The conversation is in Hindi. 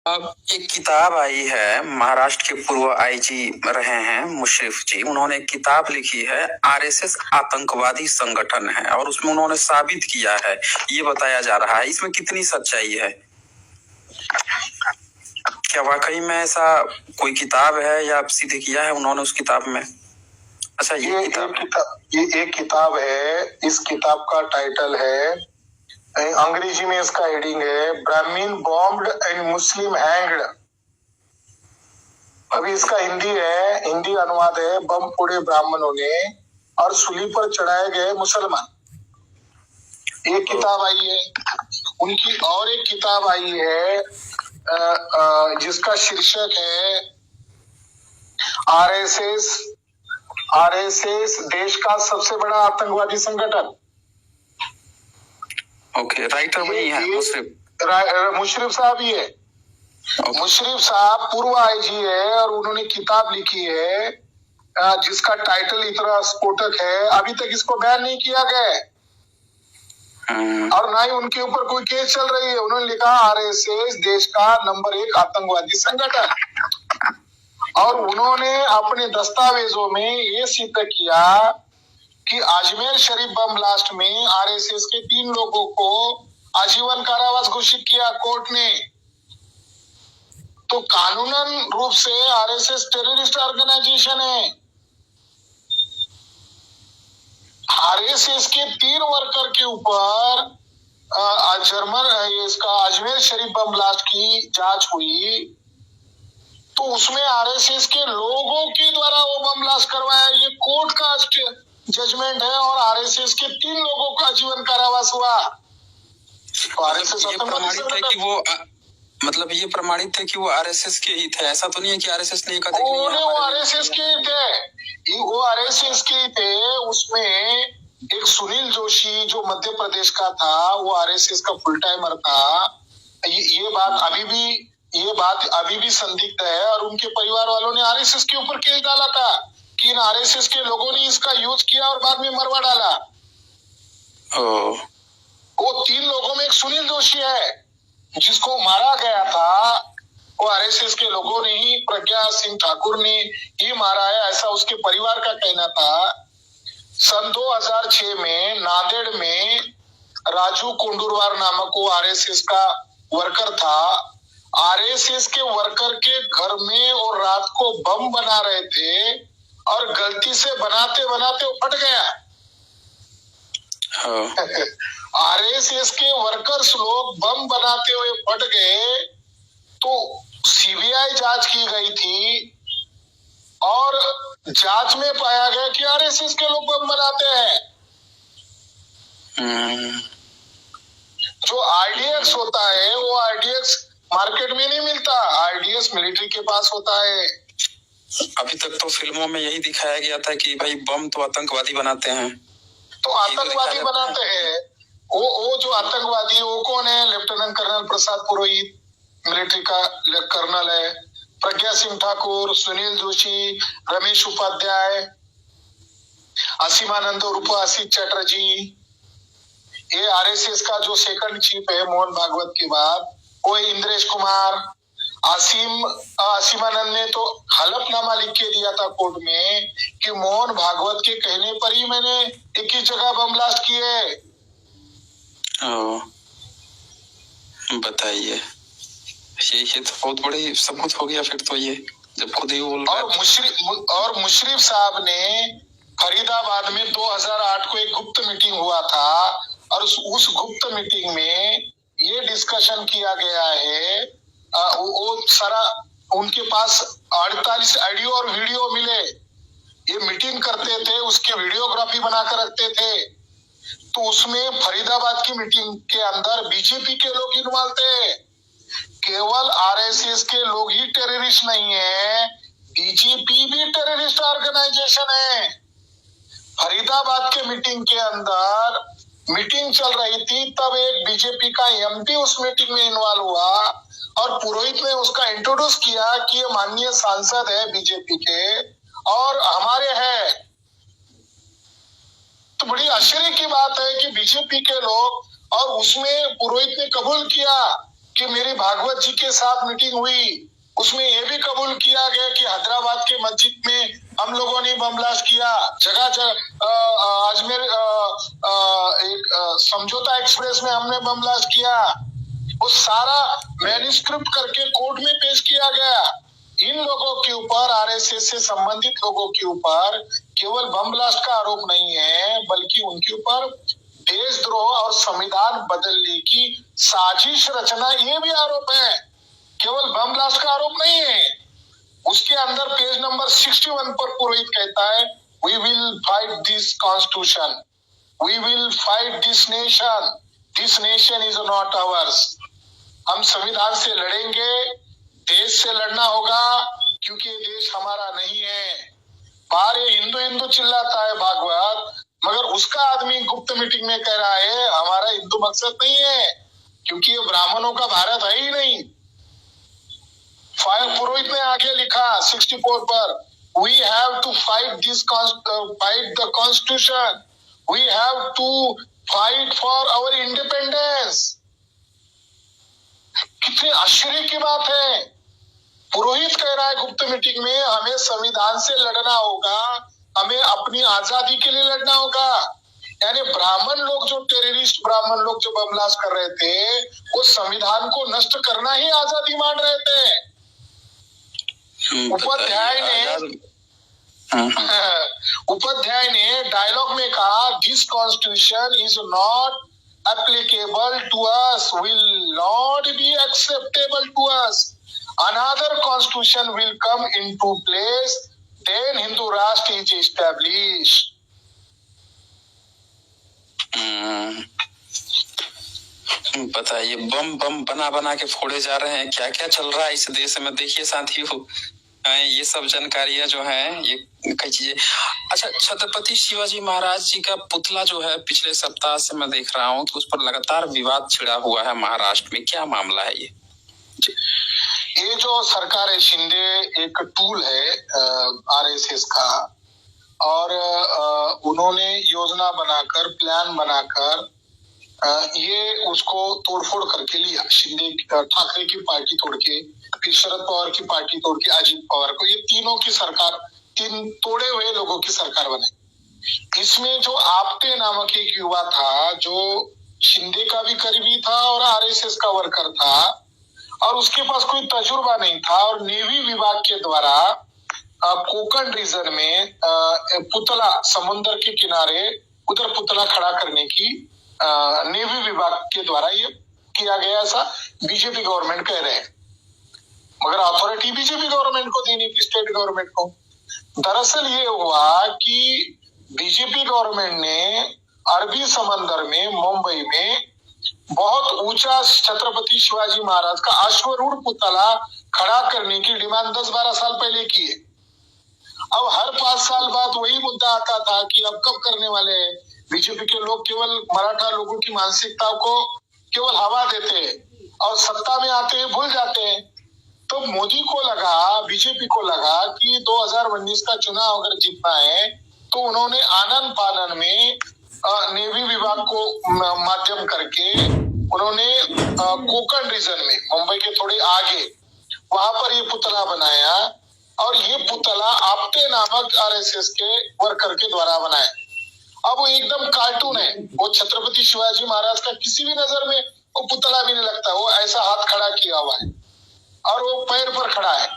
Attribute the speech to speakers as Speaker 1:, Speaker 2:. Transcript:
Speaker 1: अब एक किताब आई है, महाराष्ट्र के पूर्व आईजी रहे हैं मुशर्रफ जी, उन्होंने एक किताब लिखी है, आरएसएस आतंकवादी संगठन है, और उसमें उन्होंने साबित किया है, ये बताया जा रहा है। इसमें कितनी सच्चाई है? क्या वाकई में ऐसा कोई किताब है या सिद्ध किया है उन्होंने उस किताब में? अच्छा, ये
Speaker 2: एक किताब है। इस किताब का टाइटल है, अंग्रेजी में इसका हेडिंग है, Brahmin bombed and Muslim hanged. अभी इसका हिंदी अनुवाद है, बम फोड़े ब्राह्मणों ने और सूली पर चढ़ाए गए मुसलमान। एक किताब आई है उनकी, और एक किताब आई है जिसका शीर्षक है आरएसएस देश का सबसे बड़ा आतंकवादी संगठन।
Speaker 1: ओके, राइटर वही है
Speaker 2: मुशर्रफ साहब ही है। मुशर्रफ साहब पूर्व आईजी है और उन्होंने किताब लिखी है जिसका टाइटल इतना स्फोटक है। अभी तक इसको बैन नहीं किया गया है और ना ही उनके ऊपर कोई केस चल रही है। उन्होंने लिखा आरएसएस देश का नंबर 1 आतंकवादी संगठन, और उन्होंने अपने दस्तावेजों में ये सिद्ध किया कि अजमेर शरीफ बम ब्लास्ट में आरएसएस के 3 लोगों को आजीवन कारावास घोषित किया कोर्ट ने। तो कानूनन रूप से आरएसएस टेररिस्ट ऑर्गेनाइजेशन है। आरएसएस के 3 वर्कर के ऊपर इसका अजमेर शरीफ बम ब्लास्ट की जांच हुई, तो उसमें आरएसएस के लोगों के द्वारा वो बम ब्लास्ट करवाया। ये कोर्ट का जजमेंट है और आरएसएस के 3 लोगों का जीवन कारावास हुआ। तो आरएसएस
Speaker 1: ये प्रमाणित है कि वो ये प्रमाणित है कि वो आरएसएस के ही थे। ऐसा तो नहीं है कि आरएसएस ने कहा
Speaker 2: वो आरएसएस के ही थे, वो आरएसएस के ही थे। उसमें एक सुनील जोशी जो मध्य प्रदेश का था, वो आरएसएस का फुल टाइमर था। ये बात अभी भी संदिग्ध है और उनके परिवार वालों ने आरएसएस के ऊपर केस डाला था कि इन आरएसएस के लोगों ने इसका यूज किया और बाद में मरवा डाला। वो 3 लोगों में एक सुनील जोशी है जिसको मारा गया था, वो आरएसएस के लोगों ने ही, प्रज्ञा सिंह ठाकुर ने ही मारा है, ऐसा उसके परिवार का कहना था। सन 2006 में नांदेड़ में राजू कोंडुरवार नामक वो आरएसएस का वर्कर था। आरएसएस के वर्कर के घर में वो रात को बम बना रहे थे और गलती से बनाते बनाते वो फट गया। आरएसएस के वर्कर्स लोग बम बनाते हुए फट गए, तो सीबीआई जांच की गई थी और जांच में पाया गया कि आरएसएस के लोग बम बनाते हैं। जो आरडीएक्स होता है वो आरडीएक्स मार्केट में नहीं मिलता, आरडीएक्स मिलिट्री के पास होता है।
Speaker 1: अभी तक तो फिल्मों में यही दिखाया गया था कि भाई बम तो आतंकवादी बनाते हैं।
Speaker 2: तो आतंकवादी बनाते हैं। वो जो आतंकवादी वो कौन है? Lieutenant colonel Prasad Purohit military का कर्नल है, प्रज्ञा सिंह ठाकुर, सुनील जोशी, रमेश उपाध्याय, असीमानंद उर्फ असित चटर्जी। ये आरएसएस का जो सेकंड चीफ है मोहन भागवत के बाद, वो इंद्रेश कुमार। असीमानंद ने तो हलफनामा लिख के दिया था कोर्ट में कि मोहन भागवत के कहने पर ही मैंने 21 जगह बम ब्लास्ट किए।
Speaker 1: बताइए, ये तो बहुत बड़ी सबूत हो गया फिर तो, ये जब खुद ही बोल रहा है।
Speaker 2: और मुशर्रफ साहब ने फरीदाबाद में 2008 को एक गुप्त मीटिंग हुआ था और उस गुप्त मीटिंग में ये डिस्कशन किया गया है। वो सारा उनके पास 48 ऑडियो और वीडियो मिले। ये मीटिंग करते थे, उसके वीडियोग्राफी बनाकर रखते थे। तो उसमें फरीदाबाद की मीटिंग के अंदर बीजेपी के लोग इन्वॉल्व थे। केवल आरएसएस के लोग ही टेररिस्ट नहीं है, बीजेपी भी टेररिस्ट ऑर्गेनाइजेशन है। फरीदाबाद के मीटिंग के अंदर मीटिंग चल रही थी, तब एक बीजेपी का एमपी उस मीटिंग में इन्वॉल्व हुआ और पुरोहित ने उसका इंट्रोड्यूस किया कि ये माननीय सांसद है बीजेपी के और हमारे हैं। तो बड़ी आश्चर्य की बात है कि बीजेपी के लोग, और उसमें पुरोहित ने कबूल किया कि मेरी भागवत जी के साथ मीटिंग हुई, उसमें यह भी कबूल किया गया कि हैदराबाद के मस्जिद में हम लोगों ने बम ब्लास्ट किया, जगह जगह अजमेर एक समझौता एक्सप्रेस में हमने बम ब्लास्ट किया। वो सारा मैन्युस्क्रिप्ट करके कोर्ट में पेश किया गया। इन लोगों के ऊपर, आरएसएस से संबंधित लोगों के ऊपर केवल बम ब्लास्ट का आरोप नहीं है, बल्कि उनके ऊपर देशद्रोह और संविधान बदलने की साजिश रचना, ये भी आरोप है। केवल बम ब्लास्ट का आरोप नहीं है। उसके अंदर पेज नंबर 61 पर पुरोहित कहता है, we will fight this constitution, we will fight this nation is not ours. हम संविधान से लड़ेंगे, देश से लड़ना होगा, क्योंकि देश हमारा नहीं है। बाहर ये हिंदू हिंदू चिल्लाता है भागवत, मगर उसका आदमी गुप्त मीटिंग में कह रहा है हमारा हिंदू मकसद नहीं है, क्योंकि ये ब्राह्मणों का भारत है ही नहीं। पुरोहित ने आगे लिखा 64 पर, we have to fight the constitution, we have to fight for our independence. कितनी आश्चर्य की बात है। पुरोहित कह रहा है गुप्त मीटिंग में हमें संविधान से लड़ना होगा, हमें अपनी आजादी के लिए लड़ना होगा। यानी ब्राह्मण लोग, जो टेररिस्ट ब्राह्मण लोग जो बम ब्लास्ट कर रहे थे, वो संविधान को नष्ट करना ही आजादी मान रहे थे। उपाध्याय ने डायलॉग में कहा, this constitution is not applicable to us, will not be acceptable to us. Another constitution will come into place, then Hindu Rashtra is established.
Speaker 1: बताइए, बम बना के फोड़े जा रहे हैं, क्या क्या चल रहा है इस देश में। देखिए साथियों, ये सब जानकारियां जो है, ये कई चीजें। अच्छा, छत्रपति शिवाजी महाराज जी का पुतला जो है, पिछले सप्ताह से मैं देख रहा हूँ कि उस पर लगातार विवाद छिड़ा हुआ है महाराष्ट्र में। क्या मामला है
Speaker 2: ये जो सरकार है शिंदे, एक टूल है आरएसएस का, और उन्होंने योजना बनाकर, प्लान बनाकर ये उसको तोड़फोड़ करके लिया। शिंदे, ठाकरे की पार्टी तोड़ के, फिर शरद पवार की पार्टी तोड़ के अजित पवार को, ये तीनों की सरकार, तीन तोड़े हुए लोगों की सरकार बने। इसमें जो आपटे नामक एक युवा था, जो शिंदे का भी करीबी था और आरएसएस का वर्कर था, और उसके पास कोई तजुर्बा नहीं था, और नेवी विभाग के द्वारा कोंकण रीजन में पुतला, समुद्र के किनारे उधर पुतला खड़ा करने की नेवी विभाग के द्वारा ये किया गया, ऐसा बीजेपी गवर्नमेंट कह रहे हैं। मगर अथॉरिटी बीजेपी गवर्नमेंट को देनी थी, स्टेट गवर्नमेंट को। दरअसल ये हुआ कि बीजेपी गवर्नमेंट ने अरबी समंदर में, मुंबई में बहुत ऊंचा छत्रपति शिवाजी महाराज का अश्वरूढ़ पुतला खड़ा करने की डिमांड 10-12 साल पहले की है। अब हर 5 साल बाद वही मुद्दा आता था कि अब कब करने वाले हैं। बीजेपी के लोग केवल मराठा लोगों की मानसिकता को केवल हवा देते हैं और सत्ता में आते हैं भूल जाते हैं। तो मोदी को लगा, बीजेपी को लगा कि 2019 का चुनाव अगर जीतना है, तो उन्होंने आनन फानन में नेवी विभाग को माध्यम करके उन्होंने कोंकण रीजन में, मुंबई के थोड़े आगे, वहां पर ये पुतला बनाया, और ये पुतला आपटे नामक आरएसएस के वर्कर के द्वारा बनाया। अब वो एकदम कार्टून है, वो छत्रपति शिवाजी महाराज का किसी भी नजर में वो पुतला भी नहीं लगता। वो ऐसा हाथ खड़ा किया हुआ है और वो पैर पर खड़ा है।